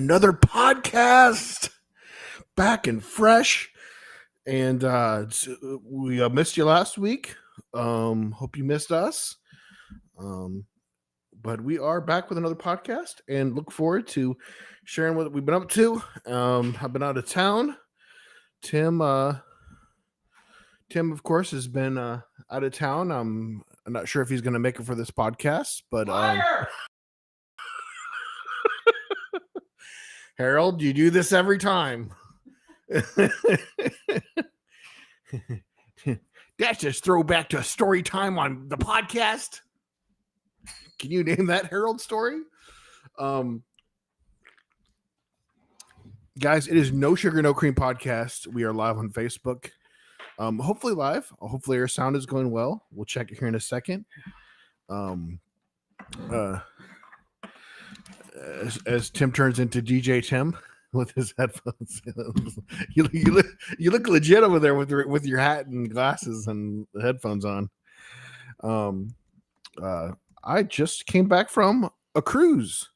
another podcast, back and fresh. And we missed you last week. Hope you missed us. But we are back with another podcast and look forward to sharing what we've been up to. I've been out of town. Tim, of course, has been out of town. I'm not sure if he's going to make it for this podcast, but Harold, you do this every time. That's just throwback to a story time on the podcast. Can you name that Harold story? Guys, it is No Sugar, No Cream podcast. We are live on Facebook. Hopefully live. Hopefully our sound is going well. We'll check it here in a second. As Tim turns into DJ Tim with his headphones, you look legit over there with your hat and glasses and the headphones on. I just came back from a cruise.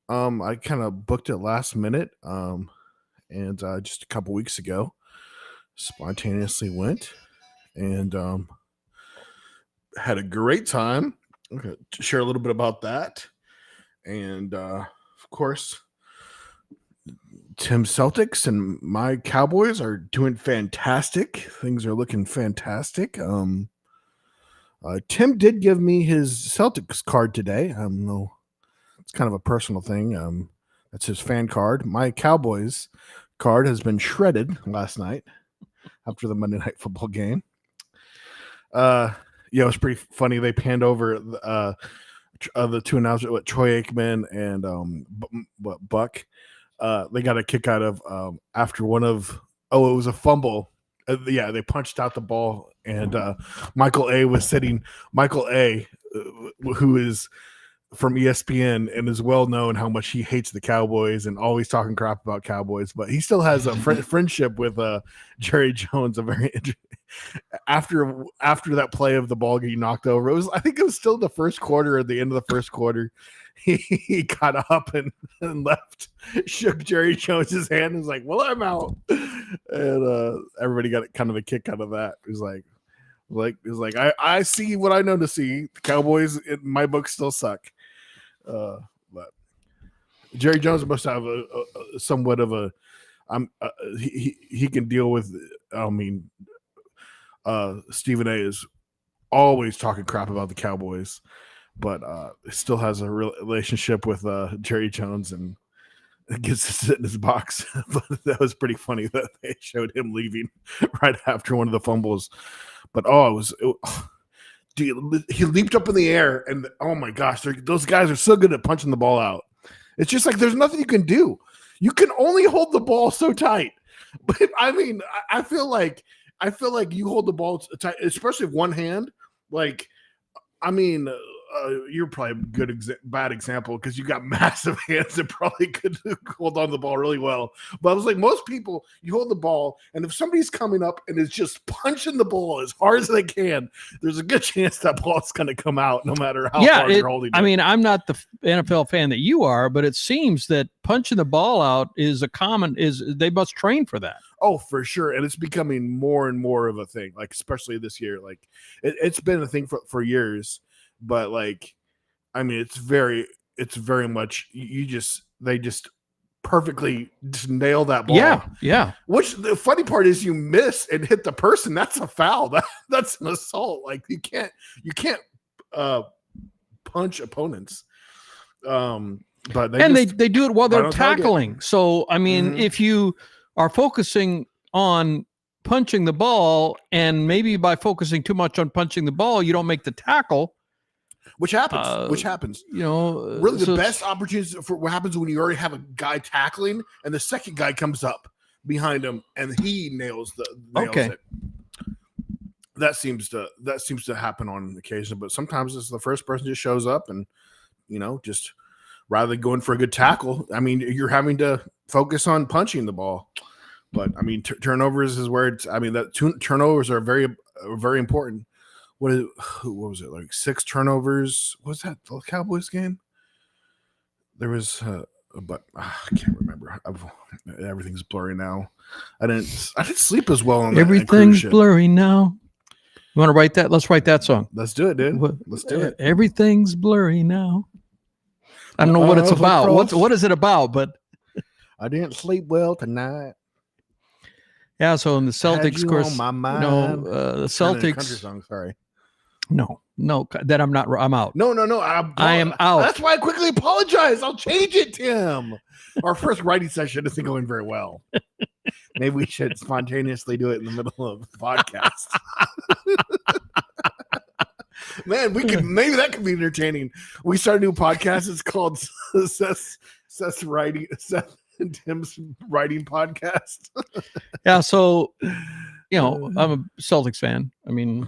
I kind of booked it last minute, and just a couple weeks ago, spontaneously went and had a great time. I'm going to share a little bit about that. And of course, Tim's Celtics and my Cowboys are doing fantastic. Things are looking fantastic. Tim did give me his Celtics card today. No, it's kind of a personal thing. That's his fan card. My Cowboys card has been shredded last night after the Monday Night Football game. It was pretty funny. They panned over the two announcers with Troy Aikman and Buck. They got a kick out of after one of it was a fumble. They punched out the ball, and Michael A was sitting. Michael A, who is from ESPN and is well known how much he hates the Cowboys and always talking crap about Cowboys, but he still has a friendship with Jerry Jones. After that play of the ball getting knocked over, I think it was still the first quarter. At the end of the first quarter, he got up and left, shook Jerry Jones's hand, and was like, "Well, I'm out." And everybody got kind of a kick out of that. It was like I see what I know to see. The Cowboys in my book still suck. But Jerry Jones must have a somewhat of a he can deal with. Stephen A is always talking crap about the Cowboys, but still has a real relationship with Jerry Jones and gets to sit in his box. But that was pretty funny that they showed him leaving right after one of the fumbles. But dude, he leaped up in the air, and oh my gosh, those guys are so good at punching the ball out. It's just like there's nothing you can do. You can only hold the ball so tight. But I mean, I feel like you hold the ball tight, especially with one hand. Like, I mean, you're probably a bad example because you got massive hands that probably could hold on to the ball really well. But I was like, most people, you hold the ball, and if somebody's coming up and is just punching the ball as hard as they can, there's a good chance that ball's going to come out no matter how hard you're holding it. I mean, I'm not the NFL fan that you are, but it seems that punching the ball out is they must train for that. Oh, for sure. And it's becoming more and more of a thing, like, especially this year. Like, it's been a thing for years. But like, I mean, it's very much they just perfectly just nail that ball. Yeah. Which the funny part is, you miss and hit the person. That's a foul. That's an assault. Like, you can't punch opponents. But they do it while they're tackling. So I mean, if you are focusing on punching the ball, and maybe by focusing too much on punching the ball, you don't make the tackle. Which happens. Really the best opportunities for what happens when you already have a guy tackling and the second guy comes up behind him and he nails it. That seems to happen on occasion, but sometimes it's the first person just shows up and, just rather than going for a good tackle, I mean, you're having to focus on punching the ball. But I mean, turnovers is where turnovers are very, very important. What was it, like 6 turnovers? Was that the Cowboys game? There was but I can't remember. Everything's blurry now. I didn't sleep as well on that cruise Everything's ship. blurry now. You want to write that? Let's write that song. Let's do it, dude. Let's do it. Everything's blurry now. I don't know what it's about. What is it about? But I didn't sleep well tonight. Yeah, so in the Celtics, of course, on my mind. the Celtics. Country song, sorry. No, that I'm not. I'm out. No. I am out. That's why I quickly apologize. I'll change it, Tim. Our first writing session isn't going very well. Maybe we should spontaneously do it in the middle of the podcast. Man, maybe that could be entertaining. We start a new podcast. It's called Seth and Tim's writing podcast. Yeah, so I'm a Celtics fan. I mean,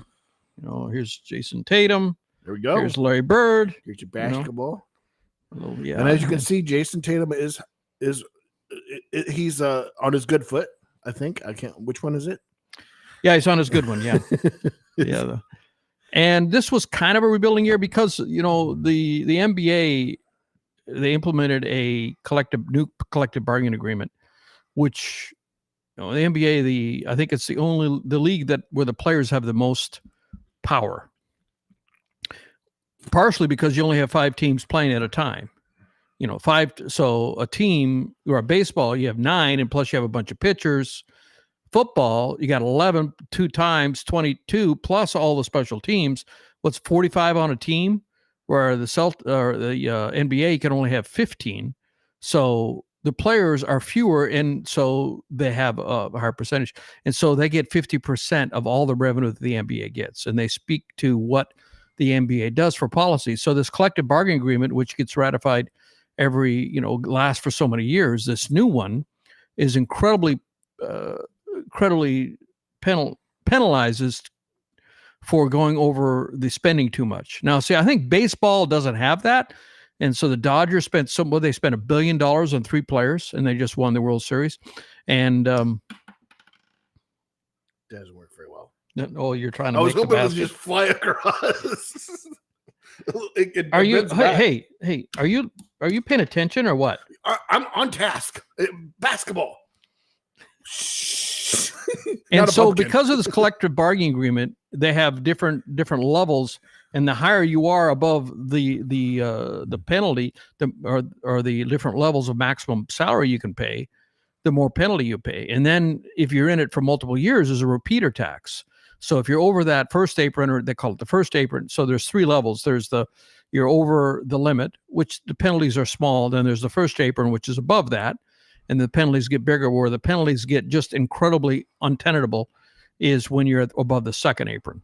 here's Jason Tatum. There we go. Here's Larry Bird. Here's your basketball. Yeah. And as you can see, Jason Tatum he's on his good foot. I think which one is it? Yeah, he's on his good one. Yeah, yeah. And this was kind of a rebuilding year because the NBA, they implemented a new collective bargaining agreement, which the NBA, I think it's the league where the players have the most power. Partially because you only have 5 teams playing at a time. 5. So a team, or a baseball, you have 9, and plus you have a bunch of pitchers. Football, you got 11, 2 times 22, plus all the special teams. What's 45 on a team? Where the NBA can only have 15. So the players are fewer, and so they have a higher percentage. And so they get 50% of all the revenue that the NBA gets. And they speak to what the NBA does for policy. So this collective bargaining agreement, which gets ratified lasts for so many years, this new one is incredibly penalizes for going over the spending too much. Now, see, I think baseball doesn't have that. And so the Dodgers spent $1 billion on 3 players, and they just won the World Series. And doesn't work very well. Oh, you're trying to. I was hoping it would just fly across. Are you paying attention or what? I'm on task. Basketball. And so because of this collective bargaining agreement, they have different levels, and the higher you are above the penalty, or the different levels of maximum salary you can pay, the more penalty you pay. And then if you're in it for multiple years, there's a repeater tax. So if you're over that first apron, or they call it the first apron, so there's 3 levels. There's you're over the limit, which the penalties are small. Then there's the first apron, which is above that, and the penalties get bigger. Where the penalties get just incredibly untenable is when you're above the second apron.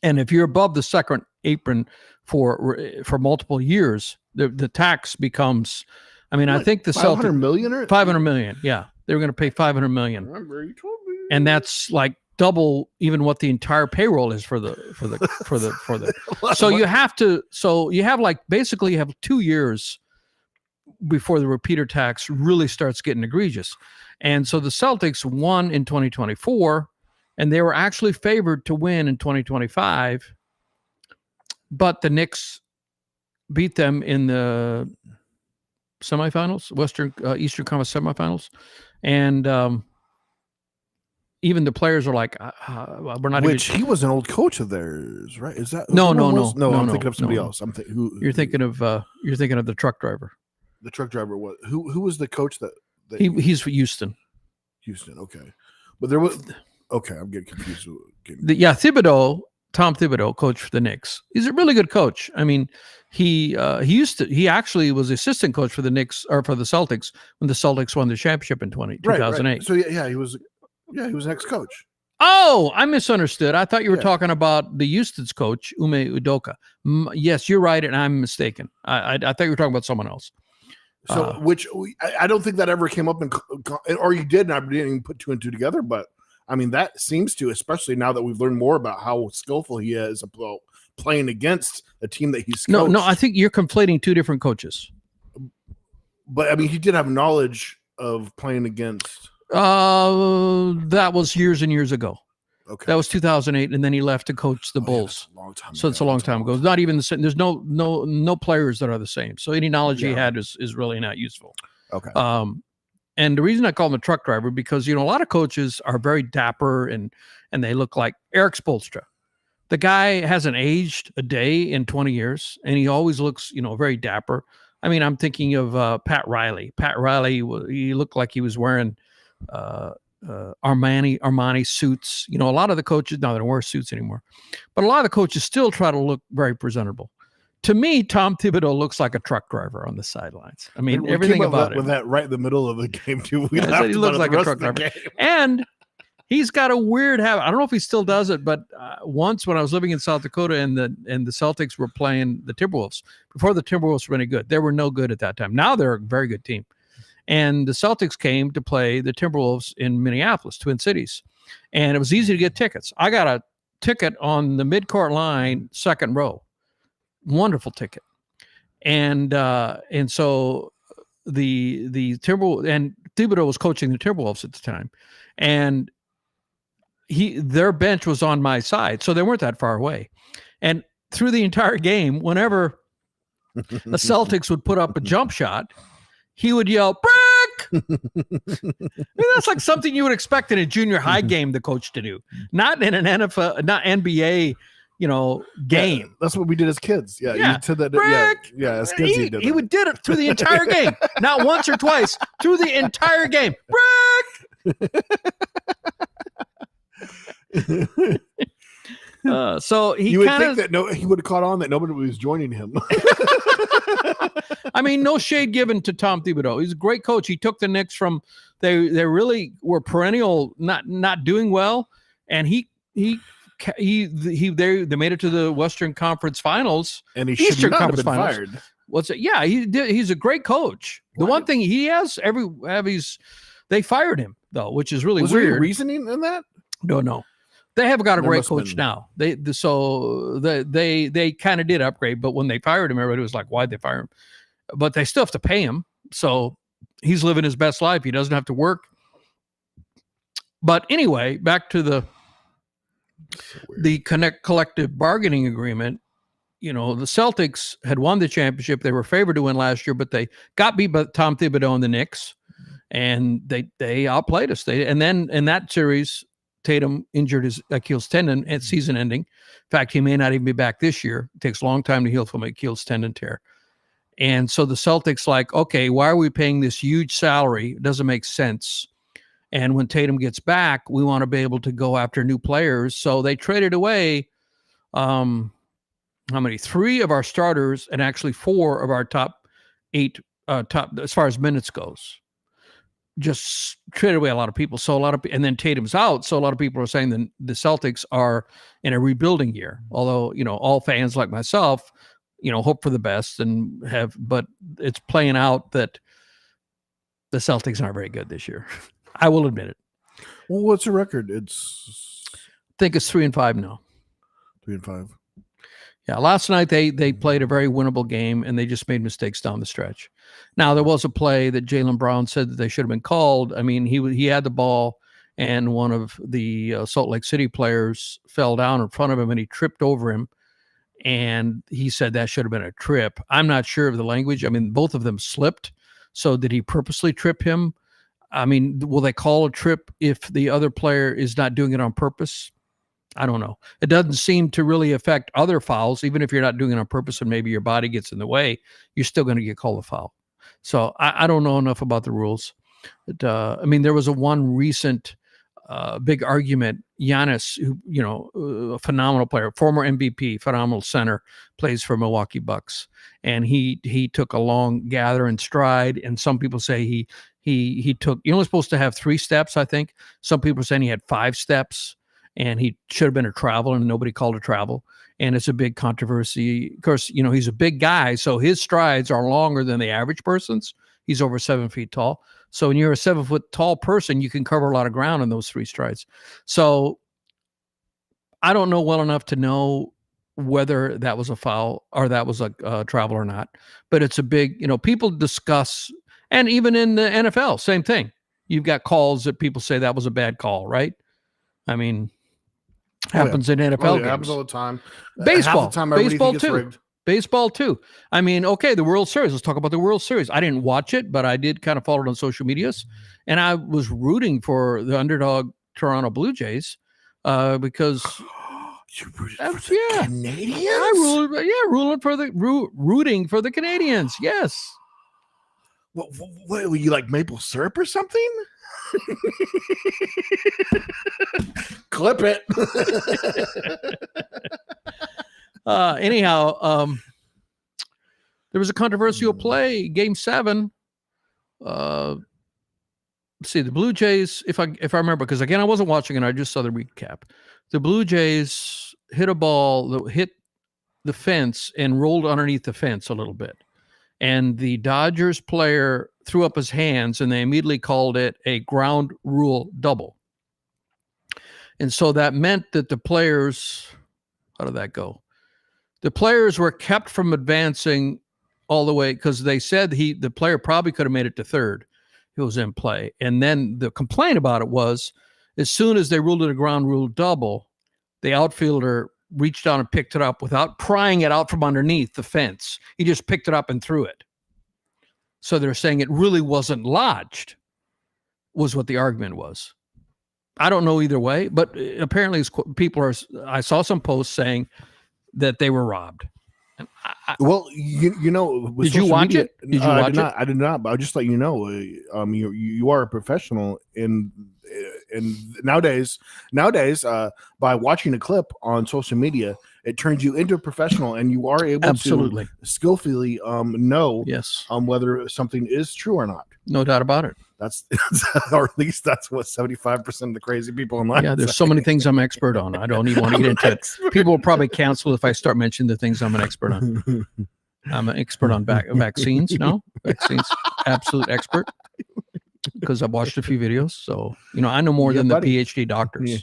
And if you're above the second apron for multiple years, the tax becomes, I think the $500 million or $500 million. Yeah, they were going to pay $500 million. Remember, you told me. And that's like double even what the entire payroll is for the. So you have 2 years before the repeater tax really starts getting egregious. And so the Celtics won in 2024, and they were actually favored to win in 2025, but the Knicks beat them in the semifinals, Eastern Conference semifinals. And even the players are like, we're not. He was an old coach of theirs, right? Is that no? I'm thinking of somebody else. You're thinking of the truck driver. The truck driver was who was the coach that he's Houston. Houston, okay, but there was I'm getting confused. Tom Thibodeau, coach for the Knicks. He's a really good coach. I mean, he actually was assistant coach for the Knicks, or for the Celtics, when the Celtics won the championship in 2008. Right. So he was an ex-coach. Oh, I misunderstood. I thought you were talking about the Houston's coach, Ume Udoka. Yes, you're right, and I'm mistaken. I thought you were talking about someone else. So, I don't think that ever came up, or you did, and I didn't even put 2 and 2 together. But I mean, that seems to, especially now that we've learned more about how skillful he is about playing against a team that he's coached. No, I think you're conflating 2 different coaches. But I mean, he did have knowledge of playing against. That was years and years ago. Okay. That was 2008, and then he left to coach the Bulls. Yeah, a long time so it's a long time ago. It's not even the same. There's no players that are the same. So any knowledge he had is really not useful. Okay. And the reason I call him a truck driver, because, a lot of coaches are very dapper and they look like Eric Spoelstra. The guy hasn't aged a day in 20 years, and he always looks, very dapper. I mean, I'm thinking of Pat Riley. Pat Riley, he looked like he was wearing Armani suits. A lot of the coaches, no, they don't wear suits anymore, but a lot of the coaches still try to look very presentable. To me, Tom Thibodeau looks like a truck driver on the sidelines. I mean, everything about it. With that right in the middle of the game, too. He looks like a truck driver. And he's got a weird habit. I don't know if he still does it, but once when I was living in South Dakota and the Celtics were playing the Timberwolves, before the Timberwolves were any good, they were no good at that time. Now they're a very good team. And the Celtics came to play the Timberwolves in Minneapolis, Twin Cities. And it was easy to get tickets. I got a ticket on the midcourt line, second row. Wonderful ticket. And so the Timberwolves, and Thibodeau was coaching the Timberwolves at the time. And their bench was on my side, so they weren't that far away. And through the entire game, whenever the Celtics would put up a jump shot, he would yell, "Brick!" I mean, that's like something you would expect in a junior high game the coach to do, not in an NFL, not NBA, game. Yeah, that's what we did as kids. Yeah, yeah. You said that. Brick! Yeah, as kids he did it through the entire game, not once or twice, through the entire game. Brick! So he would think that he would have caught on that nobody was joining him. I mean, no shade given to Tom Thibodeau. He's a great coach. He took the Knicks from they really were perennial not doing well, and they made it to the Western Conference Finals, and he should not have been fired. What's it? Yeah, he did. He's a great coach. The one thing he has they fired him though, which is really weird. Was there any reasoning in that? No. They have got a great coach now. They kind of did upgrade, but when they fired him, everybody was like, "Why'd they fire him?" But they still have to pay him, so he's living his best life. He doesn't have to work. But anyway, back to the collective bargaining agreement. The Celtics had won the championship. They were favored to win last year, but they got beat by Tom Thibodeau and the Knicks, and they outplayed us. And then in that series, Tatum injured his Achilles tendon at season ending. In fact, he may not even be back this year. It takes a long time to heal from an Achilles tendon tear. And so the Celtics okay, why are we paying this huge salary? It doesn't make sense. And when Tatum gets back, we want to be able to go after new players. So they traded away, how many? 3 of our starters and actually 4 of our top 8, as far as minutes goes. Just traded away a lot of people. So and then Tatum's out. So a lot of people are saying that the Celtics are in a rebuilding year. Although, all fans like myself, hope for the best but it's playing out that the Celtics aren't very good this year. I will admit it. Well, what's the record? I think it's 3-5 now. 3-5. Yeah, last night they played a very winnable game, and they just made mistakes down the stretch. Now, there was a play that Jaylen Brown said that they should have been called. I mean, he had the ball, and one of the Salt Lake City players fell down in front of him, and he tripped over him, and he said that should have been a trip. I'm not sure of the language. I mean, both of them slipped, so did he purposely trip him? I mean, will they call a trip if the other player is not doing it on purpose? I don't know. It doesn't seem to really affect other fouls. Even if you're not doing it on purpose and maybe your body gets in the way, you're still going to get called a foul. So I don't know enough about the rules. But, I mean, there was one recent big argument. Giannis, who, a phenomenal player, former MVP, phenomenal center, plays for Milwaukee Bucks. And he took a long gather and stride. And some people say he took, you're only supposed to have 3 steps, I think. Some people are saying he had 5 steps. And he should have been a travel, and nobody called a travel. And it's a big controversy. Of course, he's a big guy, so his strides are longer than the average person's. He's over 7 feet tall. So when you're a 7 foot tall person, you can cover a lot of ground in those 3 strides. So I don't know well enough to know whether that was a foul or that was a travel or not. But it's a big, people discuss, and even in the NFL, same thing. You've got calls that people say that was a bad call, right? I mean, Happens in NFL games. It happens all the time. Baseball. Half the time, everybody Baseball thinks it's too. rigged. Baseball too. I mean, okay, the World Series. Let's talk about the World Series. I didn't watch it, but I did kind of follow it on social medias, and I was rooting for the underdog Toronto Blue Jays because you rooted for the Canadians? Rooting for the Canadians. Yes. What were you like maple syrup or something? Clip it. Anyhow, there was a controversial play, Game 7. Let's see, the Blue Jays, if I remember, because again I wasn't watching it, I just saw the recap. The Blue Jays hit a ball that hit the fence and rolled underneath the fence a little bit, and the Dodgers player threw up his hands, and they immediately called it a ground rule double. And so that meant that the players, how did that go? The players were kept from advancing all the way because they said the player probably could have made it to third. He was in play. And then the complaint about it was, as soon as they ruled it a ground rule double, the outfielder reached down and picked it up without prying it out from underneath the fence. He just picked it up and threw it. So they're saying it really wasn't lodged, was what the argument was. I don't know either way, but apparently I saw some posts saying that they were robbed. Well, you know, did you watch it? Did you watch it? I did not, but I'll just let you know, you are a professional in nowadays, by watching a clip on social media, it turns you into a professional, and you are able to skillfully know whether something is true or not. No doubt about it. That's or at least that's what 75% of the crazy people in life. Yeah, there's so many things I'm expert on. I don't even want to get into it. People will probably cancel if I start mentioning the things I'm an expert on. I'm an expert on vaccines. No, vaccines, absolute expert. Because I've watched a few videos, so I know more than the PhD doctors.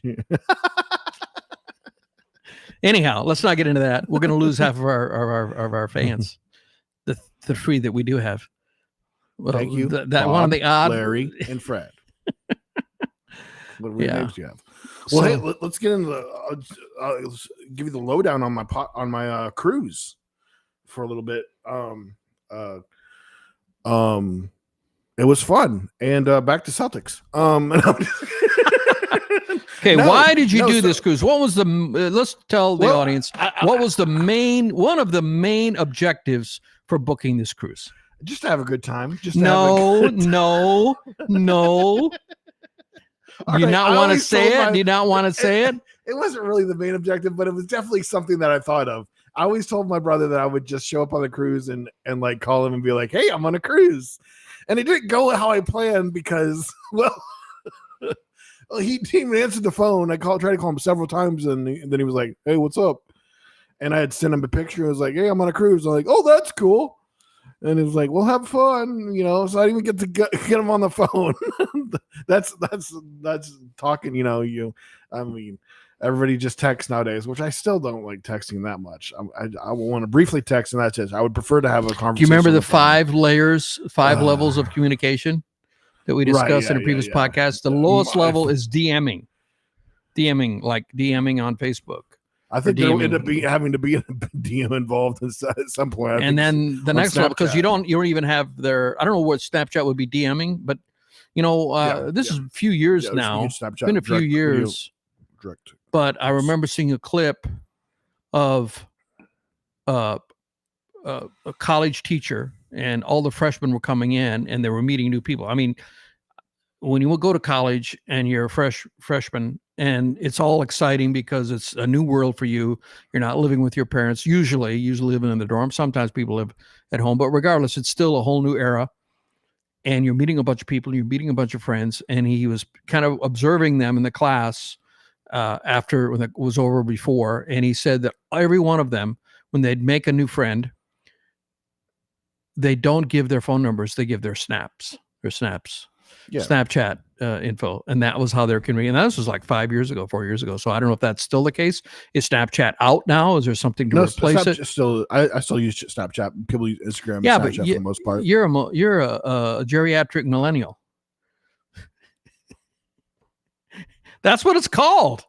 Anyhow, let's not get into that. We're going to lose half of our fans. The three that we do have. Well, thank you. That Bob, one of the odd Larry and Fred. What names do you have? Well, hey, let's get into I'll give you the lowdown on my cruise for a little bit. It was fun, and back to Celtics. Okay, why did you do this cruise? What was let's tell the audience what was one of the main objectives for booking this cruise? Just to have a good time. No. Do you not want to say it? Do you not want to say it? It wasn't really the main objective, but it was definitely something that I thought of. I always told my brother that I would just show up on the cruise and like call him and be like, "Hey, I'm on a cruise," and it didn't go how I planned because, he didn't even answer the phone. I tried to call him several times, and then he was like, "Hey, what's up?" And I had sent him a picture. I was like, "Hey, I'm on a cruise." I'm like, "Oh, that's cool." And it was like, "Well, have fun," So I didn't even get to get him on the phone. that's talking. I mean, everybody just texts nowadays, which I still don't like texting that much. I want to briefly text, and that's it. I would prefer to have a conversation. Do you remember the 5 layers, 5 levels of communication that we discussed in a previous podcast? The lowest level is DMing, like DMing on Facebook. I think there will end up having to be a DM involved at some point. And then the next level, because you don't even have their. I don't know what Snapchat would be DMing, but this is a few years now. It's been a few years. Direct. But I remember seeing a clip of a college teacher, and all the freshmen were coming in, and they were meeting new people. I mean, when you go to college and you're a freshman, and it's all exciting because it's a new world for you. You're not living with your parents, usually living in the dorm. Sometimes people live at home, but regardless, it's still a whole new era. And you're meeting a bunch of people, you're meeting a bunch of friends, and he was kind of observing them in the class after when it was over before. And he said that every one of them, when they'd make a new friend, they don't give their phone numbers, they give their snaps. Snapchat info, and that was how they're communicating. And this was like 4 years ago. So I don't know if that's still the case. Is Snapchat out now? Is there something to replace it? Still, I still use Snapchat. People use Instagram. And Snapchat for the most part. You're a geriatric millennial. That's what it's called.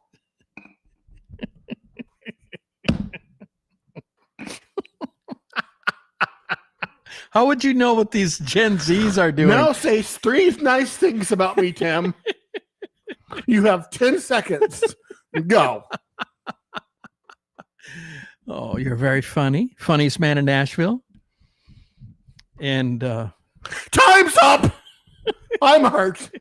How would you know what these Gen Zs are doing? Now say 3 nice things about me, Tim. You have 10 seconds. Go. Oh, you're very funny. Funniest man in Nashville. And time's up. I'm hurt.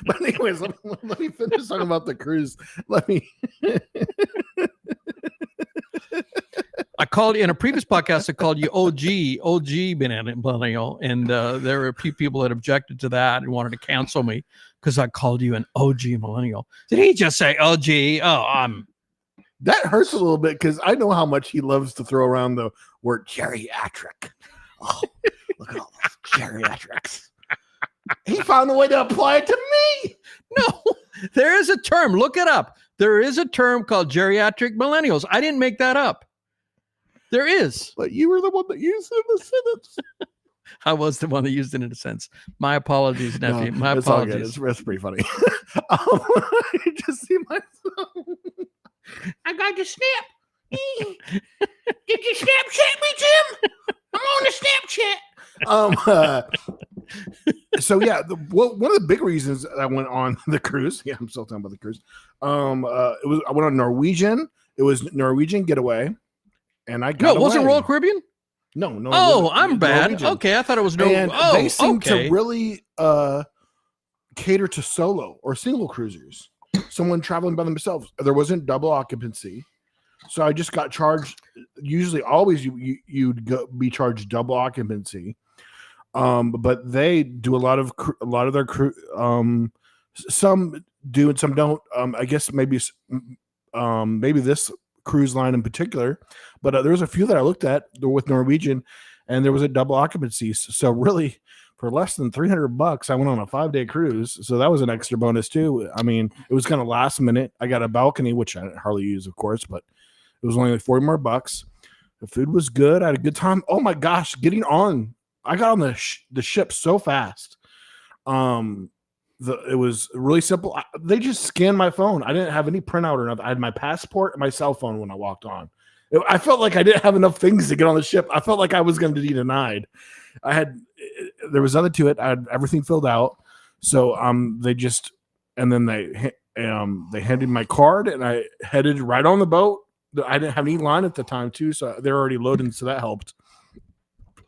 But anyways, let me finish talking about the cruise. I called you in a previous podcast. I called you OG Millennial, and there were a few people that objected to that and wanted to cancel me because I called you an OG Millennial. Did he just say OG? Oh, that hurts a little bit because I know how much he loves to throw around the word geriatric. Oh, look at all those geriatrics. He found a way to apply it to me. No, there is a term. Look it up. There is a term called geriatric millennials. I didn't make that up. There is. But you were the one that used it in the sentence. I was the one that used it in a sense. My apologies, nephew. My it's apologies. It's pretty funny. I just see myself. I got your snap. Did you Snapchat me, Tim? I'm on the Snapchat. So yeah, one of the big reasons I went on the cruise. Yeah, I'm still talking about the cruise. I went on Norwegian. It was Norwegian Getaway, and I got. No, wasn't Royal Caribbean? No. Oh, I'm bad. Norwegian. Okay, I thought it was Norwegian. They seem to really cater to solo or single cruisers. Someone traveling by themselves. There wasn't double occupancy, so I just got charged. Usually, always you'd be charged double occupancy. But they do a lot of their crew. Some do and some don't. I guess maybe this cruise line in particular, but there was a few that I looked at with Norwegian, and there was a double occupancy. So really, for less than $300, I went on a 5-day cruise. So that was an extra bonus too. I mean, it was kind of last minute. I got a balcony, which I hardly use, of course, but it was only like $40 more. The food was good. I had a good time. Oh my gosh, getting on. I got on the ship so fast. It was really simple. They just scanned my phone. I didn't have any printout or nothing. I had my passport and my cell phone when I walked on. I felt like I didn't have enough things to get on the ship. I felt like I was going to be denied. There was nothing to it. I had everything filled out. So they handed my card and I headed right on the boat. I didn't have any line at the time too, so they're already loading, so that helped.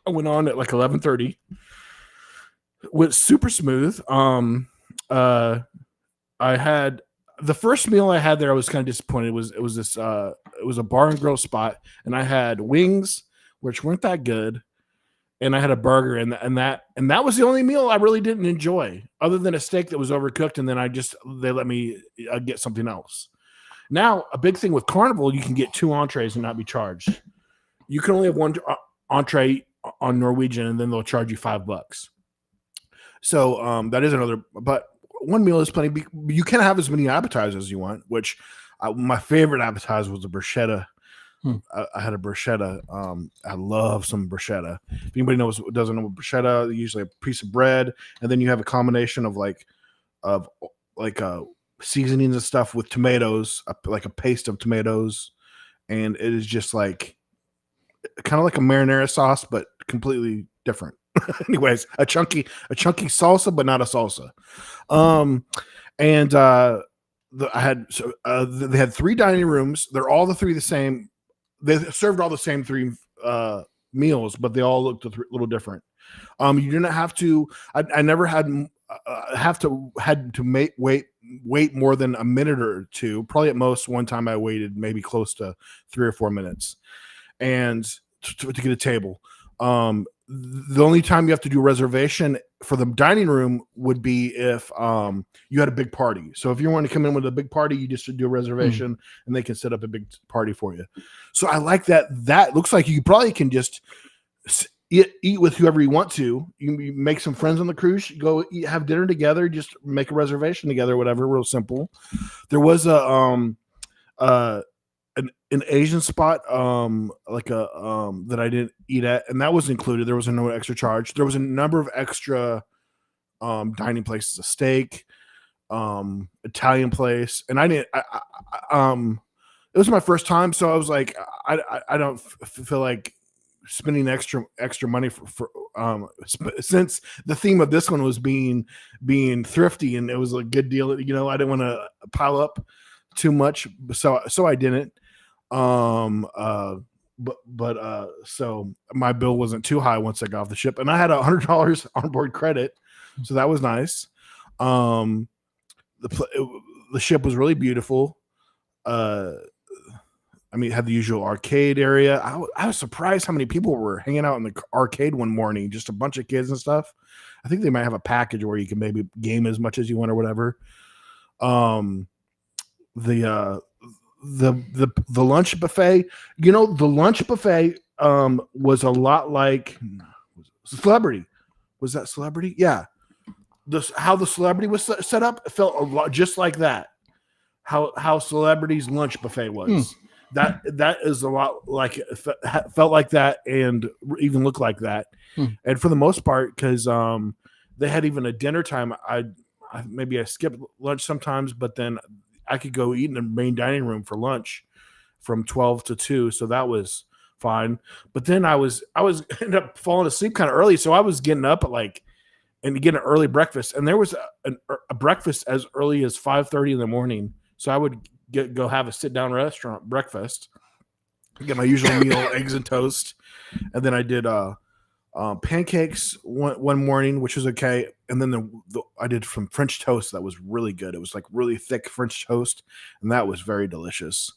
I went on at like 11:30. Went super smooth. I had the first meal I had there. I was kind of disappointed. It was a bar and grill spot, and I had wings, which weren't that good, and I had a burger, and that was the only meal I really didn't enjoy, other than a steak that was overcooked, and then they let me get something else. Now, a big thing with Carnival, you can get 2 entrees and not be charged. You can only have 1 entree on Norwegian, and then they'll charge you $5. So that is another, but 1 meal is plenty. You can have as many appetizers as you want, which my favorite appetizer was a bruschetta. I had a bruschetta. I love some bruschetta. If anybody doesn't know what bruschetta, usually a piece of bread, and then you have a combination of seasonings and stuff with tomatoes, like a paste of tomatoes, and it is just like kind of like a marinara sauce, but completely different. Anyways, a chunky salsa, but not a salsa. They had 3 dining rooms. They're all the 3 the same. They served all the same 3 meals, but they all looked a little different. You didn't have to. I never had to wait more than a minute or two. Probably at most one time I waited maybe close to 3 or 4 minutes, and to get a table. The only time you have to do a reservation for the dining room would be if you had a big party. So if you want to come in with a big party, you just do a reservation and they can set up a big party for you. So I like that. That looks like you probably can just eat with whoever you want to. You make some friends on the cruise, go have dinner together, just make a reservation together, whatever, real simple. There was an Asian spot that I didn't eat at, and that was included. There was no extra charge. There was a number of extra dining places, a steak, Italian place, and it was my first time, so I was like, I don't feel like spending extra money since the theme of this one was being thrifty, and it was a good deal. You know, I didn't want to pile up too much, so I didn't. So my bill wasn't too high once I got off the ship, and I had $100 onboard credit, so that was nice. The ship was really beautiful. I mean, it had the usual arcade area. I was surprised how many people were hanging out in the arcade one morning, just a bunch of kids and stuff. I think they might have a package where you can maybe game as much as you want or whatever. The lunch buffet, you know, the lunch buffet was a lot like Celebrity. Was that Celebrity? Yeah. How the Celebrity was set up, it felt a lot just like that. How Celebrity's lunch buffet was. That is a lot like it felt like that, and even looked like that. And for the most part, because they had even a dinner time. I skipped lunch sometimes, but then I could go eat in the main dining room for lunch from 12 to 2, so that was fine. But then I was ended up falling asleep kind of early, so I was getting up at and getting an early breakfast, and there was a breakfast as early as 5:30 in the morning. So I would go have a sit-down restaurant breakfast, get my usual meal, eggs and toast, and then I did pancakes one morning, which was okay, and then I did some French toast that was really good. It was like really thick French toast, and that was very delicious.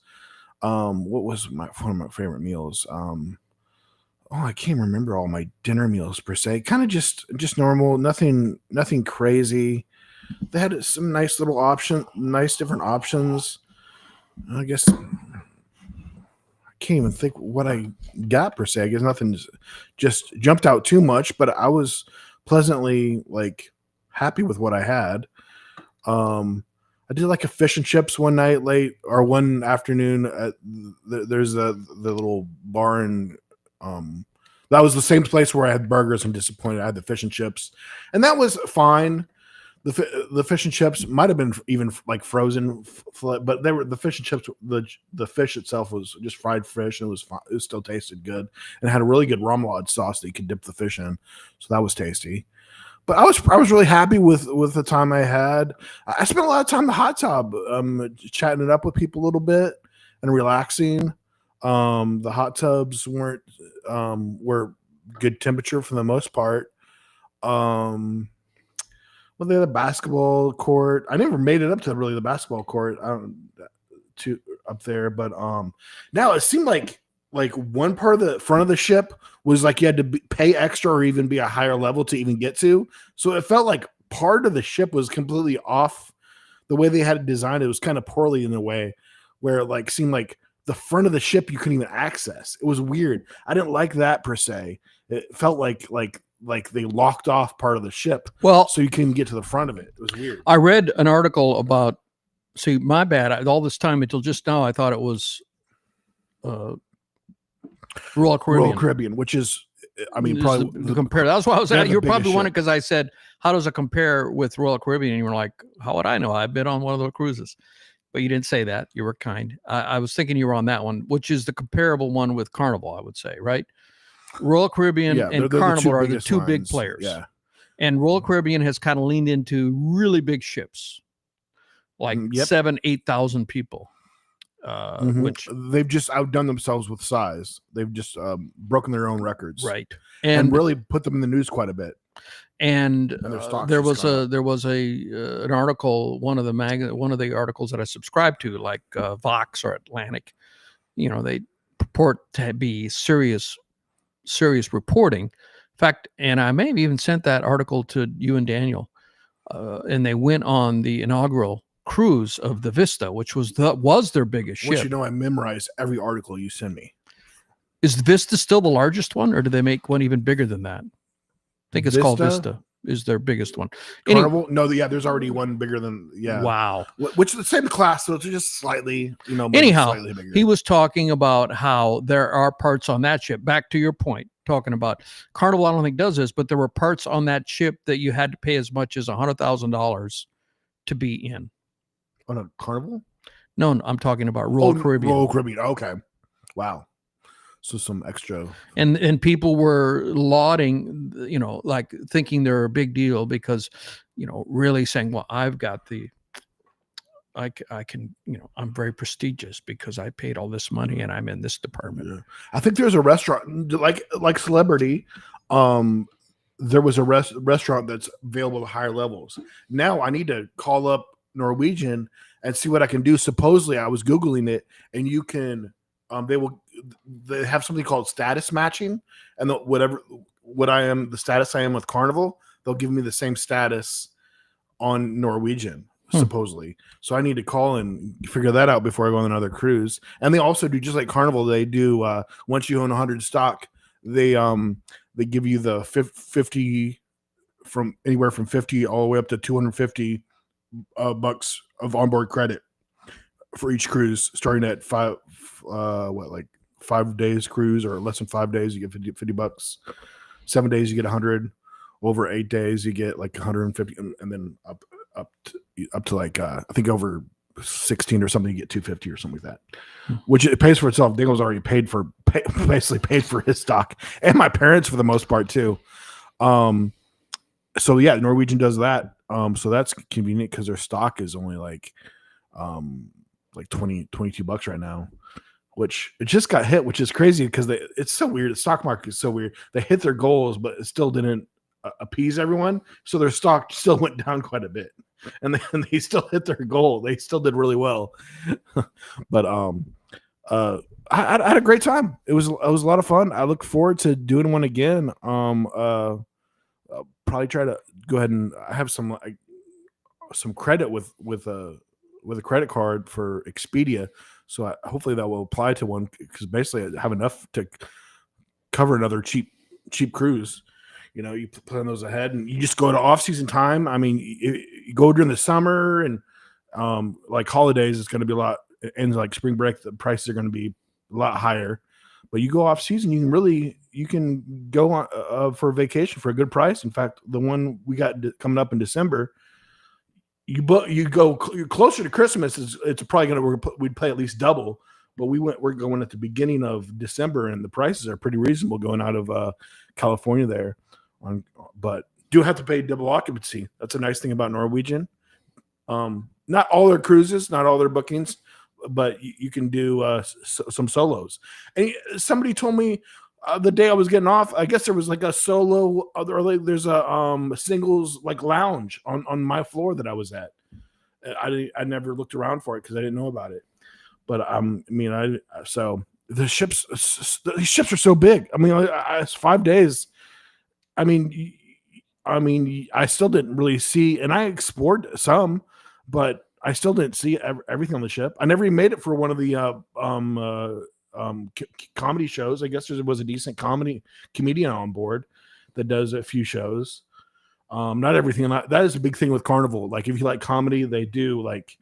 What was one of my favorite meals? I can't remember all my dinner meals per se. Kind of just normal, nothing crazy. They had some nice different options. I guess I can't even think what I got per se. I guess nothing just jumped out too much, but I was pleasantly happy with what I had. I did a fish and chips one afternoon. There's the little bar in that was the same place where I had burgers. I'm disappointed. I had the fish and chips, and that was fine. The fish and chips might have been even frozen, but they were the fish and chips. The fish itself was just fried fish, and it still tasted good, and it had a really good remoulade sauce that you could dip the fish in, so that was tasty. But I was really happy with the time I had. I spent a lot of time in the hot tub, chatting it up with people a little bit and relaxing. The hot tubs were good temperature for the most part. Well, they had a basketball court. I never made it up to really the basketball court. Up there, but now it seemed like one part of the front of the ship was you had to pay extra or even be a higher level to even get to. So it felt like part of the ship was completely off the way they had it designed. It was kind of poorly in a way where it seemed like the front of the ship you couldn't even access. It was weird. I didn't like that per se. It felt like they locked off part of the ship, so you couldn't get to the front of it. It was weird. I read an article about. See, my bad. All this time until just now, I thought it was Royal Caribbean, which is, probably the compare. That's why I was at. You're probably wondering ship. Because I said, "How does it compare with Royal Caribbean?" And you were like, "How would I know? I've been on one of those cruises." But you didn't say that. You were kind. I was thinking you were on that one, which is the comparable one with Carnival, I would say, right? Royal Caribbean and Carnival are the two big players. Yeah. And Royal Caribbean has kind of leaned into really big ships, 7,000 to 8,000 people. Which they've just outdone themselves with size. They've just broken their own records, right? And really put them in the news quite a bit. And there was an article, one of the articles that I subscribed to, Vox or Atlantic. They purport to be serious reporting. In fact, and I may have even sent that article to you and Daniel. And they went on the inaugural cruise of the Vista, which was their biggest ship. I memorized every article you send me. Is the Vista still the largest one, or do they make one even bigger than that? I think it's called Vista. Is their biggest one. Carnival? No, there's already one bigger than Wow. Which is the same class, so it's just slightly, Anyhow, slightly bigger. He was talking about how there are parts on that ship. Back to your point, talking about Carnival, I don't think does this, but there were parts on that ship that you had to pay as much as $100,000 to be in. On a Carnival? No, I'm talking about Royal Caribbean. Royal Caribbean. Okay. Wow. So some extra. And people were lauding, like thinking they're a big deal because, really saying, well, I've got I can, I'm very prestigious because I paid all this money and I'm in this department. Yeah. I think there's a restaurant like Celebrity. There was a restaurant that's available at higher levels. Now I need to call up Norwegian and see what I can do. Supposedly, I was Googling it, and you can. They have something called status matching, and the status I am with Carnival, they'll give me the same status on Norwegian. Supposedly, so I need to call and figure that out before I go on another cruise. And they also do, just like Carnival, they do once you own 100 stock, they give you the 50 from anywhere from 50 all the way up to 250 bucks of onboard credit for each cruise, starting at 5 days cruise or less than 5 days, you get 50 bucks. 7 days you get 100. Over 8 days you get like 150, and then up to like I think over 16 or something you get 250 or something like that, which it pays for itself. Dingle's already basically paid for his stock, and my parents for the most part too. So yeah, Norwegian does that. So that's convenient because their stock is only like 22 bucks right now, which it just got hit, which is crazy because it's so weird. The stock market is so weird. They hit their goals, but it still didn't appease everyone, so their stock still went down quite a bit, and they still hit their goal. They still did really well. But I had a great time. It was a lot of fun. I look forward to doing one again. I'll probably try to go ahead and I have some credit with a credit card for Expedia, so hopefully that will apply to one, because basically I have enough to cover another cheap cruise. You plan those ahead, and you just go to off-season time. I mean, you go during the summer and like holidays, it's going to be a lot. And like spring break, the prices are going to be a lot higher. But you go off-season, you can go on for a vacation for a good price. In fact, the one we got coming up in December, you're closer to Christmas. It's probably we'd pay at least double. But we're going at the beginning of December, and the prices are pretty reasonable going out of California there. But do have to pay double occupancy. That's a nice thing about Norwegian. Not all their cruises, not all their bookings, but you can do some solos. And somebody told me the day I was getting off, I guess there was like a solo, there's a singles like lounge on my floor that I was at. I never looked around for it because I didn't know about it. But so these ships are so big. I mean, it's 5 days. I mean, I still didn't really see, and I explored some, but I still didn't see everything on the ship. I never even made it for one of the comedy shows. I guess there was a decent comedian on board that does a few shows. Not everything. That is a big thing with Carnival. Like if you like comedy, they do like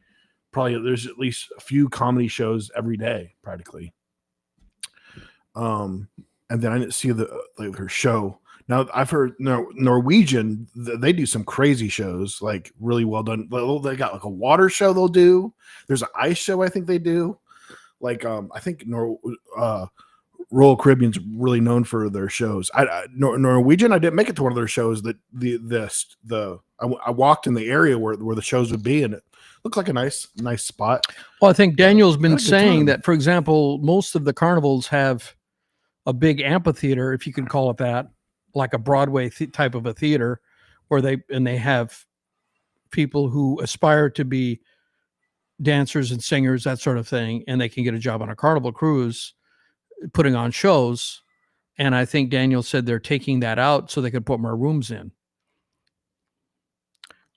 probably there's at least a few comedy shows every day, practically. And then I didn't see her show. Now I've heard Norwegian, they do some crazy shows, like really well done. They got like a water show they'll do. There's an ice show I think they do. Like I think Royal Caribbean's really known for their shows. Norwegian, I didn't make it to one of their shows. That I walked in the area where the shows would be, and it looked like a nice spot. Well, I think Daniel's been saying that, for example, most of the carnivals have a big amphitheater, if you can call it that, like a Broadway type of a theater, where they have people who aspire to be dancers and singers, that sort of thing, and they can get a job on a Carnival cruise putting on shows. And I think Daniel said they're taking that out so they can put more rooms in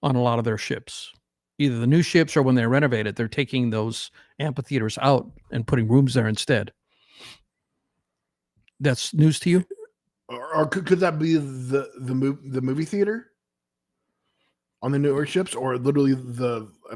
on a lot of their ships. Either the new ships or when they renovate it, they're taking those amphitheaters out and putting rooms there instead. That's news to you? Or could that be the movie theater on the newer ships, or literally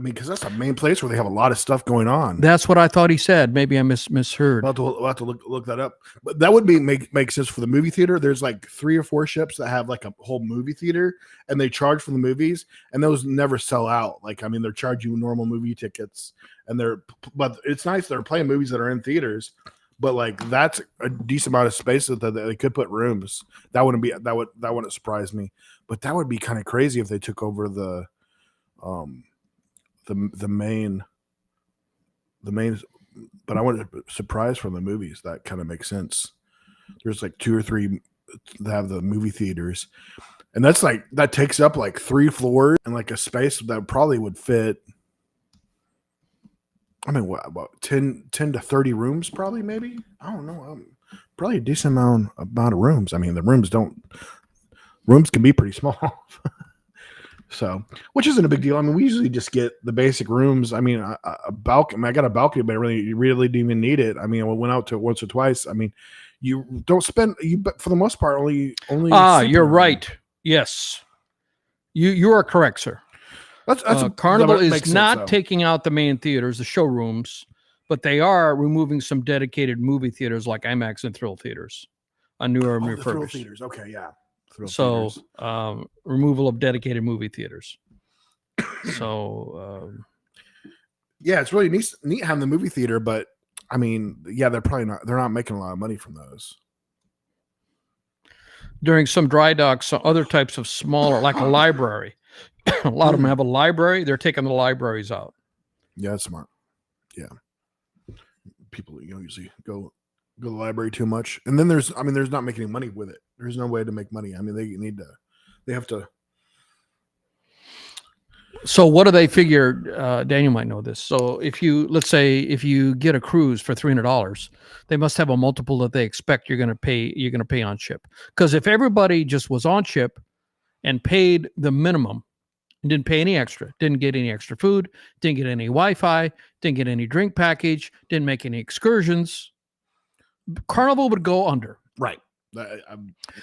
because that's a main place where they have a lot of stuff going on. That's what I thought he said. Maybe I misheard. We'll have to look that up. But that would make sense for the movie theater. There's like 3 or 4 ships that have like a whole movie theater, and they charge for the movies, and those never sell out. Like, I mean, they're charging you normal movie tickets, but it's nice. They're playing movies that are in theaters, but like that's a decent amount of space that they could put rooms. That wouldn't surprise me. But that would be kind of crazy if they took over the main. But I want to surprise from the movies. That kind of makes sense. There's like 2 or 3 that have the movie theaters, and that takes up like 3 floors and like a space that probably would fit. I mean, what about 10 to 30 rooms? Probably, maybe. I don't know. Probably a decent amount of rooms. I mean, the rooms can be pretty small. So, which isn't a big deal. I mean, we usually just get the basic rooms. I mean, a balcony. I mean, I got a balcony, but you really didn't even need it. I mean, I went out to it once or twice. I mean, you don't spend. But for the most part, only. You're right. Yes, you are correct, sir. Carnival is not taking out the main theaters, the showrooms, but they are removing some dedicated movie theaters like IMAX and Thrill theaters on newer and refurbished. Thrill theaters, okay, yeah. Removal of dedicated movie theaters. So, yeah, it's really neat having the movie theater, but I mean, yeah, they're not making a lot of money from those. During some dry docks, some other types of smaller, like a library. A lot of them have a library. They're taking the libraries out. Yeah, that's smart. Yeah, people usually go to the library too much, and then there's not making any money with it. There's no way to make money. I mean, they have to. So what do they figure? Daniel might know this. So let's say if you get a cruise for $300, they must have a multiple that they expect you're going to pay on ship. Because if everybody just was on ship and paid the minimum, and didn't pay any extra, didn't get any extra food, didn't get any Wi-Fi, didn't get any drink package, didn't make any excursions, Carnival would go under. Right. I've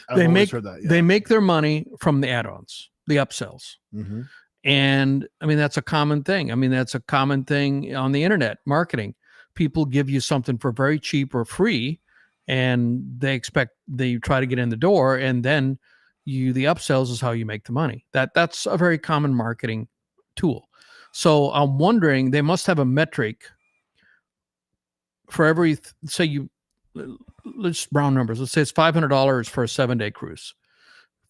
always heard that. Yeah. They make their money from the add-ons, the upsells. Mm-hmm. And I mean, that's a common thing. I mean, that's a common thing on the internet marketing. People give you something for very cheap or free, and they try to get in the door, and then the upsells is how you make the money. That's a very common marketing tool. So I'm wondering, they must have a metric for every, let's round numbers. Let's say it's $500 for a 7-day cruise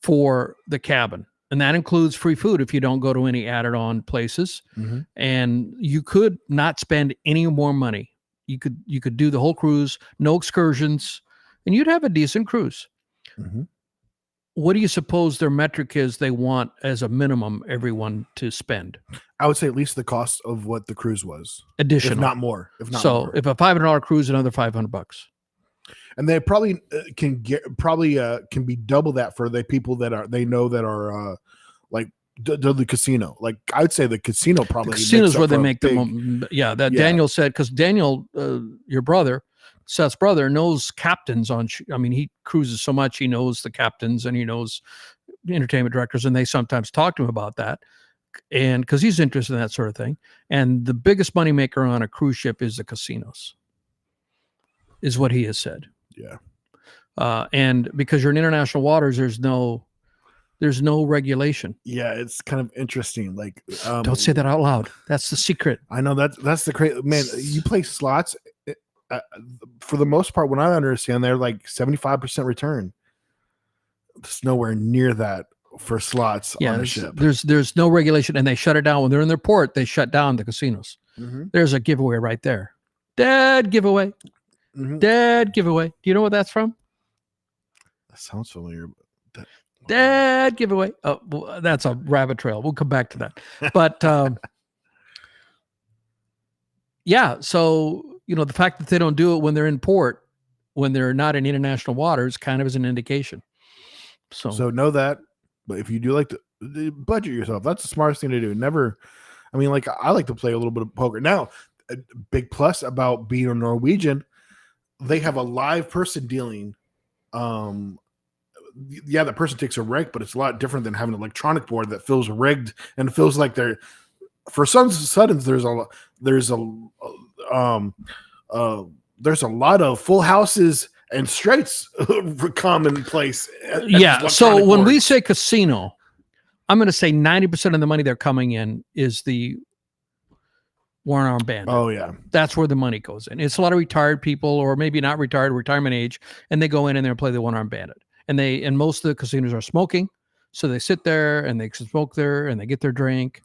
for the cabin. And that includes free food if you don't go to any added on places. Mm-hmm. And you could not spend any more money. You could do the whole cruise, no excursions, and you'd have a decent cruise. Mm-hmm. What do you suppose their metric is they want as a minimum everyone to spend? I would say at least the cost of what the cruise was. Additional. If not more. If a $500 cruise, another $500. And they probably can be double that for the people that are like the casino. Like I'd say the casino probably. The casino's where they make them. Yeah, Daniel said, because Daniel, your brother, Seth's brother, knows captains he cruises so much, he knows the captains and he knows the entertainment directors, and they sometimes talk to him about that. And because he's interested in that sort of thing. And the biggest moneymaker on a cruise ship is the casinos, is what he has said. Yeah. And because you're in international waters, there's no regulation. Yeah, it's kind of interesting. Like, don't say that out loud. That's the secret. I know that's the crazy man. You play slots. For the most part, when I understand, they're like 75% return. There's nowhere near that for slots on a ship. There's no regulation, and they shut it down when they're in their port. They shut down the casinos. Mm-hmm. There's a giveaway right there. Dead giveaway. Mm-hmm. Dead giveaway. Do you know what that's from? That sounds familiar. Dead giveaway. Oh, well, that's a rabbit trail. We'll come back to that. But yeah, so the fact that they don't do it when they're in port, when they're not in international waters, kind of is an indication. So know that. But if you do like to budget yourself, that's the smartest thing to do. Never. I mean, like I like to play a little bit of poker. Now, a big plus about being a Norwegian, they have a live person dealing. Yeah, that person takes a reg, but it's a lot different than having an electronic board that feels rigged and feels like they're. For some suddens, there's a lot of full houses and straights commonplace. Yeah. So when we say casino, I'm going to say 90% of the money they're coming in is the one-armed bandit. Oh yeah, that's where the money goes in. It's a lot of retired people, or maybe not retired, retirement age, and they go in and they play the one-armed bandit. And most of the casinos are smoking, so they sit there and they smoke there and they get their drink,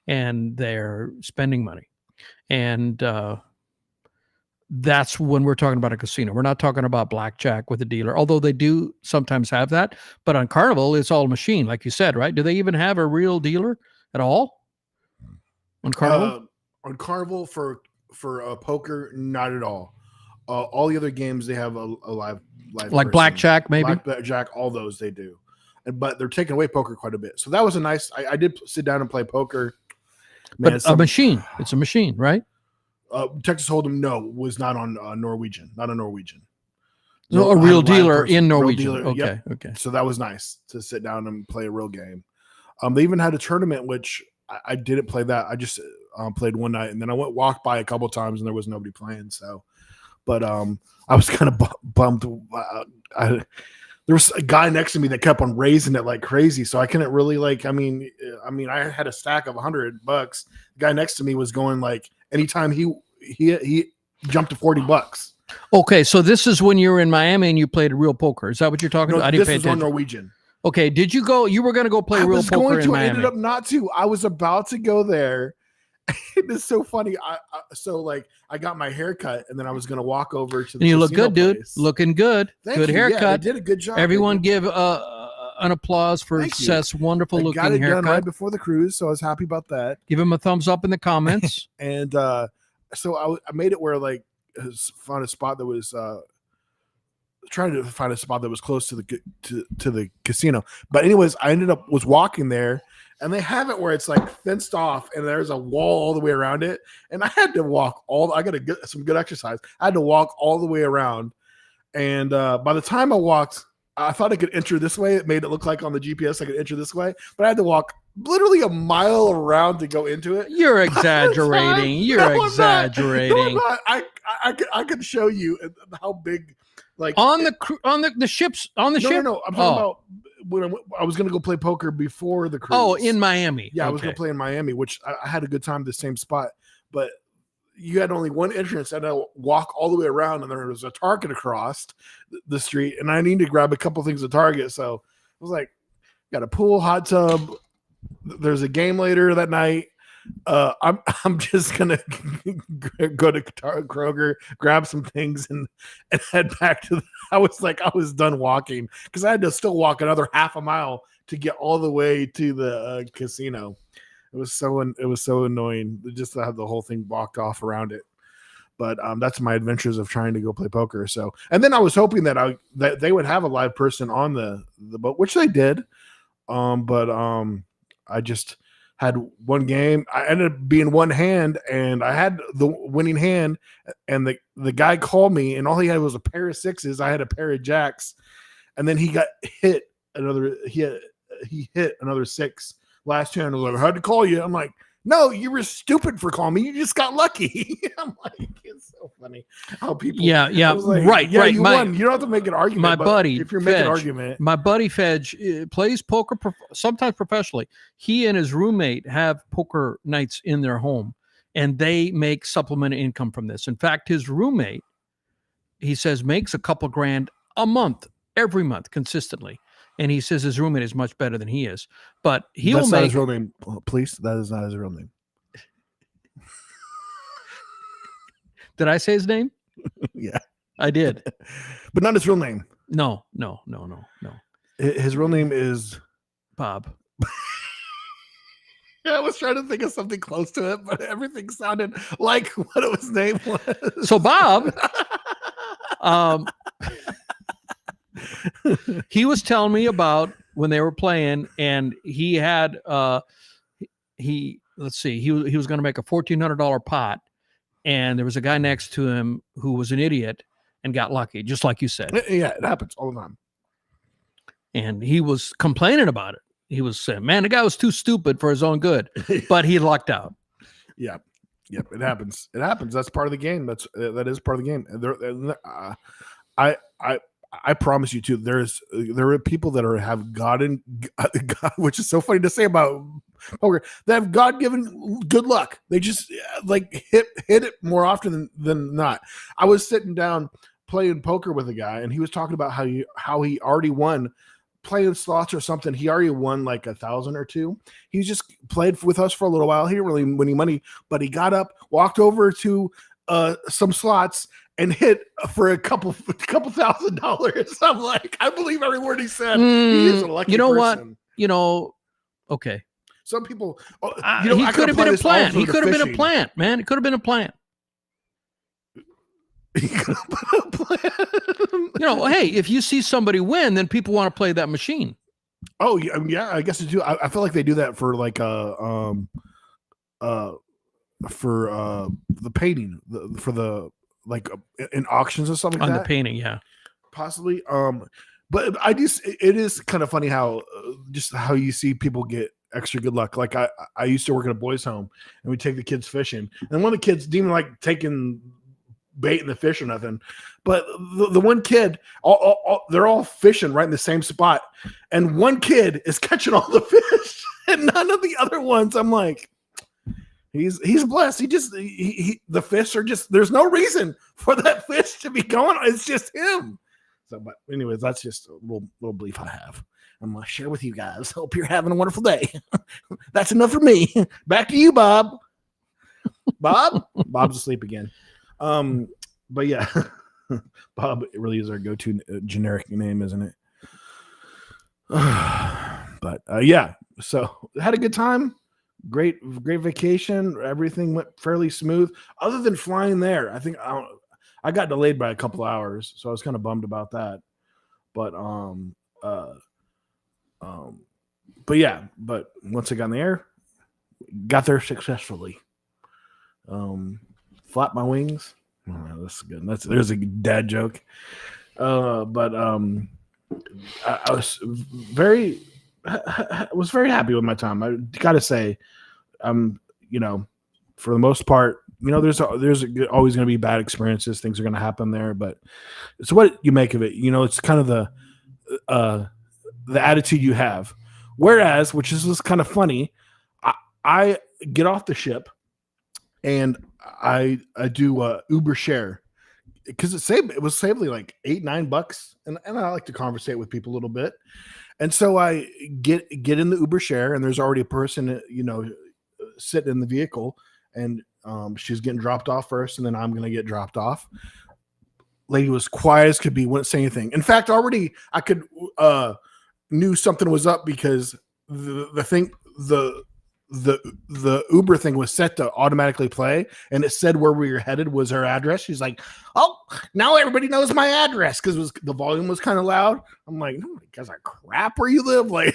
and they're spending money. And that's when we're talking about a casino. We're not talking about blackjack with a dealer, although they do sometimes have that. But on Carnival, it's all machine, like you said, right? Do they even have a real dealer at all on Carnival? On Carnival for poker, not at all. All the other games they have a live like person. blackjack, maybe blackjack, all those they do, but they're taking away poker quite a bit. So that was a nice. I did sit down and play poker. Man, but a machine. It's a machine, right? Texas Hold'em was not on Norwegian, not a Norwegian. No, a real dealer in Norwegian. Dealer, okay, yep. Okay. So that was nice to sit down and play a real game. They even had a tournament, which I didn't play that. I just played one night, and then I walked by a couple of times, and there was nobody playing. So, but I was kind of bummed. There was a guy next to me that kept on raising it like crazy, so I couldn't really I mean, I had a stack of $100. The guy next to me was going like anytime he jumped to $40. Okay, so this is when you were in Miami and you played real poker. Is that what you're talking about? I didn't pay attention. This was on Norwegian. Okay, did you go? You were going to go play real poker in Miami. I ended up not to. I was about to go there. It's so funny. I got my hair cut, and then I was going to walk over to the. And you look good, place. Dude. Looking good. Thank good you. haircut. Yeah, they did a good job. Everyone give an applause for Seth's wonderful looking haircut. Got it done right before the cruise, so I was happy about that. Give him a thumbs up in the comments. And so I made it where found a spot that was trying to find a spot that was close to the casino. But anyways, I was walking there, and they have it where it's like fenced off, and there's a wall all the way around it. And I had to walk I got some good exercise. I had to walk all the way around, and by the time I walked, I thought I could enter this way. It made it look like on the GPS I could enter this way, but I had to walk literally a mile around to go into it. You're exaggerating. You're exaggerating. No, I'm not. I could show you how big. Like on the ships on the ship. No. I'm talking about when I was going to go play poker before the cruise. Oh, in Miami. Yeah, I was going to play in Miami, which I had a good time at the same spot. But you had only one entrance, and I walk all the way around, and there was a Target across the street, and I needed to grab a couple things at Target. So I was like, got a pool, hot tub. There's a game later that night. I'm just gonna go to Kroger, grab some things, and head back to. I was done walking because I had to still walk another half a mile to get all the way to the casino. It was so annoying just to have the whole thing blocked off around it. But that's my adventures of trying to go play poker. So, and then I was hoping that they would have a live person on the boat, which they did. I just had one game. I ended up being one hand, and I had the winning hand, and the guy called me, and all he had was a pair of sixes. I had a pair of jacks, and then he got hit he hit another six last hand. I was like, I had to call you. I'm like, no, you were stupid for calling me. You just got lucky. I'm like, it's so funny how people. Yeah, like, right. You won. You don't have to make an argument. My buddy, if you're making an argument, my buddy Fedge plays poker sometimes professionally. He and his roommate have poker nights in their home, and they make supplemental income from this. In fact, his roommate, he says, makes a couple grand a month, every month, consistently. And he says his roommate is much better than he is, but that's not his real name. Please, that is not his real name. Did I say his name? Yeah, I did, but not his real name. No. His real name is Bob. Yeah, I was trying to think of something close to it, but everything sounded like what his name was. So Bob, he was telling me about when they were playing, and he had he was going to make a $1,400 pot, and there was a guy next to him who was an idiot and got lucky, just like you said. Yeah, it happens all the time. And he was complaining about it. He was saying, "Man, the guy was too stupid for his own good," but he lucked out. Yeah. Yep, it happens. It happens. That's part of the game. That is part of the game. I promise you too. There are people that have gotten, which is so funny to say about poker that have God-given good luck. They just like hit it more often than not. I was sitting down playing poker with a guy, and he was talking about how he already won playing slots or something. He already won like 1,000 or 2. He just played with us for a little while. He didn't really win any money, but he got up, walked over to some slots, and hit for a couple $1,000. I'm like, I believe every word he said. He is a lucky person. What? Okay. Some people, he could have been a plant. He could have been a plant, man. It could have been a plant. He could have been a plant. Hey, if you see somebody win, then people want to play that machine. Oh yeah, I guess they do. I feel like they do that for like for the painting, for the like in auctions or something like that. On the painting, yeah, possibly. But it is kind of funny how just how you see people get extra good luck. Like I used to work at a boys' home, and we take the kids fishing, and one of the kids didn't even like taking bait in the fish or nothing, but the one kid, they're all fishing right in the same spot, and one kid is catching all the fish, and none of the other ones. I'm like, he's blessed. The fish are just, there's no reason for that fish to be going. It's just him. So, but anyways, that's just a little belief I have. I'm gonna share with you guys. Hope you're having a wonderful day. That's enough for me. Back to you, Bob. Bob's asleep again. But yeah, Bob really is our go-to generic name, isn't it? But yeah, so had a good time. Great vacation. Everything went fairly smooth, other than flying there. I think I got delayed by a couple hours, so I was kind of bummed about that. But but once I got in the air, got there successfully. Flap my wings. Oh, that's good. There's a dad joke. But I was very happy with my time. I gotta say, for the most part, there's always going to be bad experiences. Things are going to happen there, but it's what you make of it. It's kind of the attitude you have. Whereas, which is kind of funny, I get off the ship and I do Uber share because it was saving like $8-9, and I like to conversate with people a little bit, and so I get in the Uber share, and there's already a person sitting in the vehicle, and she's getting dropped off first, and then I'm gonna get dropped off. Lady was quiet as could be, wouldn't say anything. In fact, already I could knew something was up because the Uber thing was set to automatically play, and it said where we were headed was her address. She's like, "Oh, now everybody knows my address," because the volume was kind of loud. I'm like, "No, because I crap where you live," like.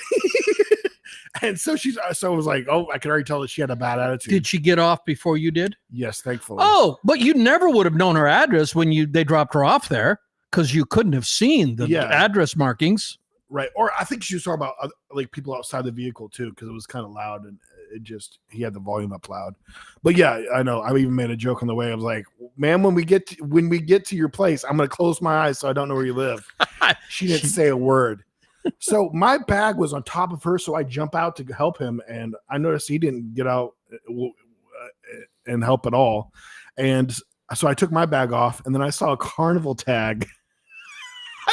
And so I was like, "Oh, I could already tell that she had a bad attitude." Did she get off before you did? Yes, thankfully. Oh, but you never would have known her address when they dropped her off there because you couldn't have seen the address markings. Right. Or I think she was talking about like people outside the vehicle too, because it was kind of loud, and he had the volume up loud. But yeah, I know. I even made a joke on the way. I was like, "Man, when we get to your place, I'm gonna close my eyes so I don't know where you live." She didn't say a word. So my bag was on top of her, so I jump out to help him, and I noticed he didn't get out and help at all. And so I took my bag off, and then I saw a Carnival tag.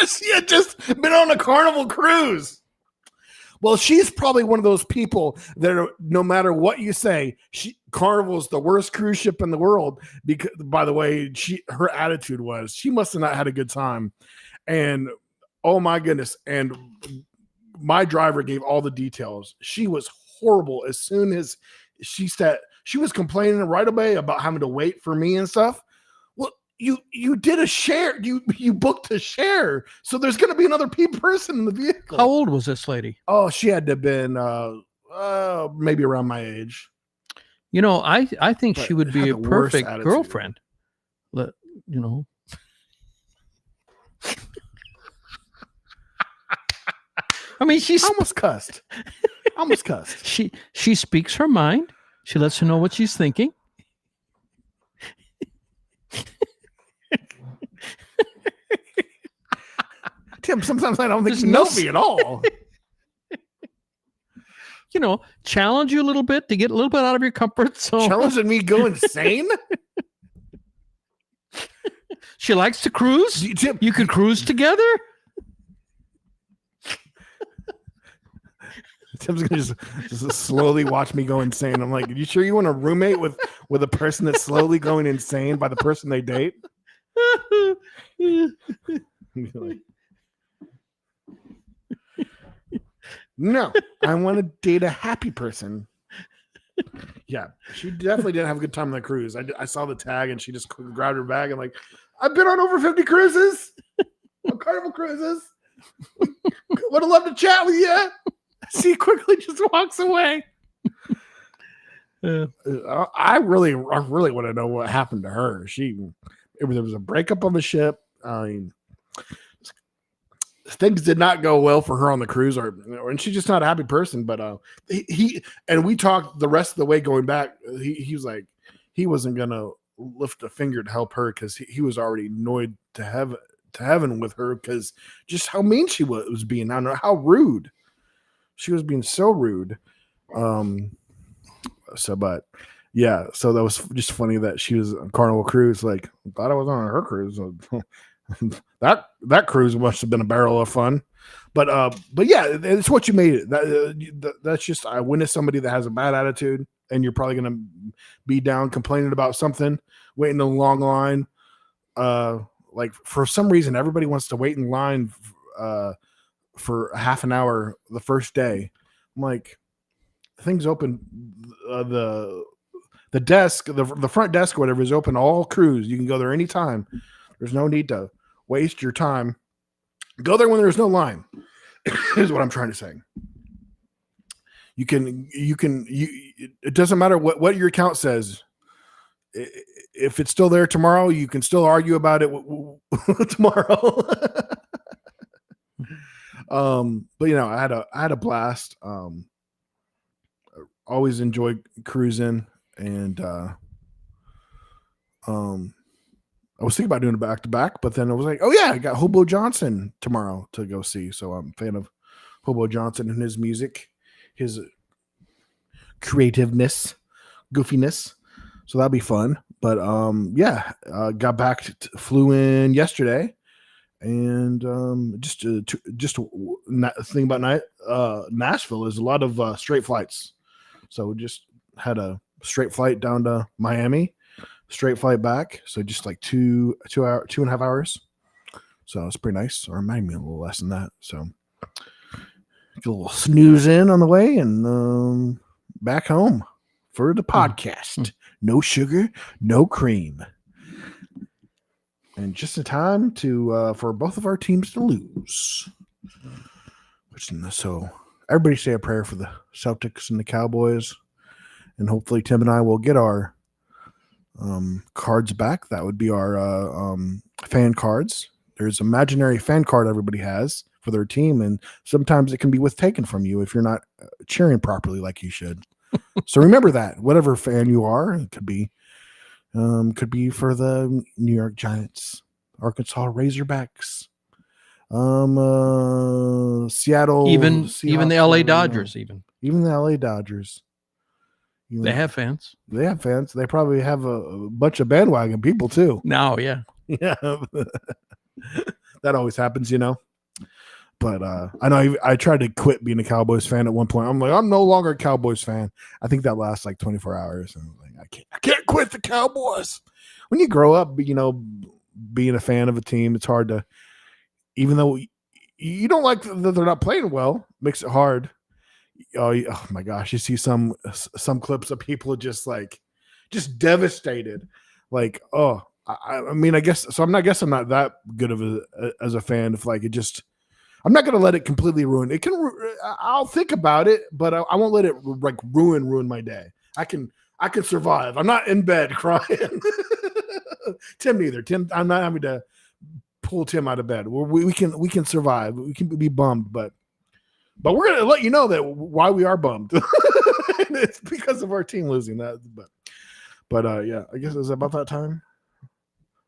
She had just been on a Carnival cruise. Well, she's probably one of those people that no matter what you say, Carnival is the worst cruise ship in the world. Because, by the way, her attitude was she must have not had a good time. And oh my goodness. And my driver gave all the details. She was horrible. As soon as she said, she was complaining right away about having to wait for me and stuff. Well, you did a share. You booked a share. So there's going to be another person in the vehicle. How old was this lady? Oh, she had to have been maybe around my age. I think she would be a perfect girlfriend. I mean, she's almost cussed. She speaks her mind. She lets her know what she's thinking. Tim, sometimes I don't think you know me at all. challenge you a little bit to get a little bit out of your comfort zone. Challenging me go insane? She likes to cruise. You could cruise together. Tim's gonna just slowly watch me go insane. I'm like, are you sure you want a roommate with a person that's slowly going insane by the person they date? No, I want to date a happy person. Yeah, she definitely didn't have a good time on the cruise. I saw the tag and she just grabbed her bag and like, I've been on over 50 cruises, on Carnival cruises. Would have loved to chat with you. She quickly just walks away. I really want to know what happened to her. There was a breakup on the ship. I mean, things did not go well for her on the cruise, and she's just not a happy person. But we talked the rest of the way going back. He was like, he wasn't gonna lift a finger to help her because he was already annoyed to heaven with her because just how mean she was being. I don't know how rude she was being. So rude. So that was just funny that she was on Carnival cruise. Like, thought I was on her cruise. that cruise must have been a barrel of fun, but yeah, it's what you made it. That's just, I witnessed somebody that has a bad attitude, and you're probably gonna be down complaining about something, waiting in a long line. Like for some reason, everybody wants to wait in line for a half an hour the first day. I'm like, things open. The desk, the front desk or whatever is open all cruise. You can go there anytime. There's no need to waste your time. Go there when there's no line. Is what I'm trying to say. It doesn't matter what your account says. If it's still there tomorrow, you can still argue about it tomorrow. But I had a blast. Always enjoy cruising, and I was thinking about doing it back to back, but then I was like, oh yeah, I got Hobo Johnson tomorrow to go see. So I'm a fan of Hobo Johnson and his music, his creativeness, goofiness. So that'll be fun. But got back, flew in yesterday, and just thing about Nashville is a lot of straight flights. So just had a straight flight down to Miami, straight flight back. So just like 2.5 hours. So it's pretty nice. Or maybe a little less than that. So get a little snooze in on the way and back home for the podcast. No sugar, no cream. And just in time for both of our teams to lose. So everybody say a prayer for the Celtics and the Cowboys. And hopefully Tim and I will get our cards back. That would be our fan cards. There's imaginary fan card everybody has for their team, and sometimes it can be taken from you if you're not cheering properly like you should. So remember that. Whatever fan you are, it could be for the New York Giants, Arkansas Razorbacks, Seattle, even the LA Dodgers, even the LA Dodgers. They have fans. They have fans. They probably have a bunch of bandwagon people too. No, yeah. Yeah. That always happens, But I know I tried to quit being a Cowboys fan at one point. I'm like, I'm no longer a Cowboys fan. I think that lasts like 24 hours. And I'm like, I can't quit the Cowboys. When you grow up, being a fan of a team, it's hard to, even though you don't like that they're not playing well, makes it hard. Oh my gosh, you see some clips of people just devastated. Like, I guess so. I'm not that good of as a fan. If I'm not going to let it completely ruin. It can. I'll think about it, but I won't let it ruin my day. I can survive. I'm not in bed crying. Tim neither. Tim, I'm not having to pull Tim out of bed. We can survive. We can be bummed, but we're going to let you know that why we are bummed. It's because of our team losing that. But yeah, I guess it's about that time.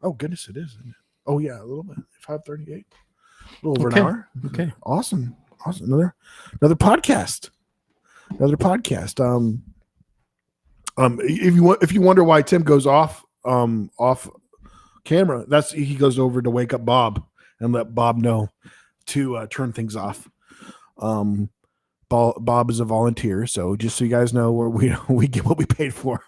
Oh goodness, it is. Isn't it? Oh yeah, a little bit. 5:38. A little over an hour. Okay. Awesome. Another podcast. another podcast. If you wonder why Tim goes off camera, he goes over to wake up Bob and let Bob know to turn things off. Bob is a volunteer, so just so you guys know, where we get what we paid for.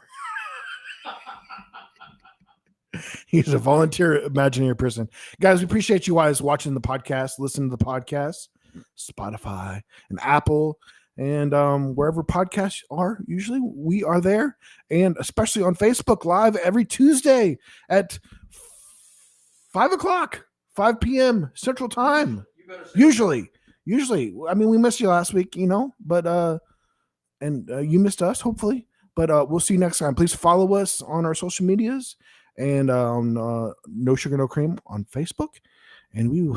He's a volunteer Imagineer person. Guys, we appreciate you guys watching the podcast, listening to the podcast, Spotify and Apple, and wherever podcasts are. Usually we are there, and especially on Facebook Live every Tuesday at 5 p.m. Central Time. Usually. I mean, we missed you last week, but you missed us, hopefully. But we'll see you next time. Please follow us on our social medias and No Sugar No Cream on Facebook, and we will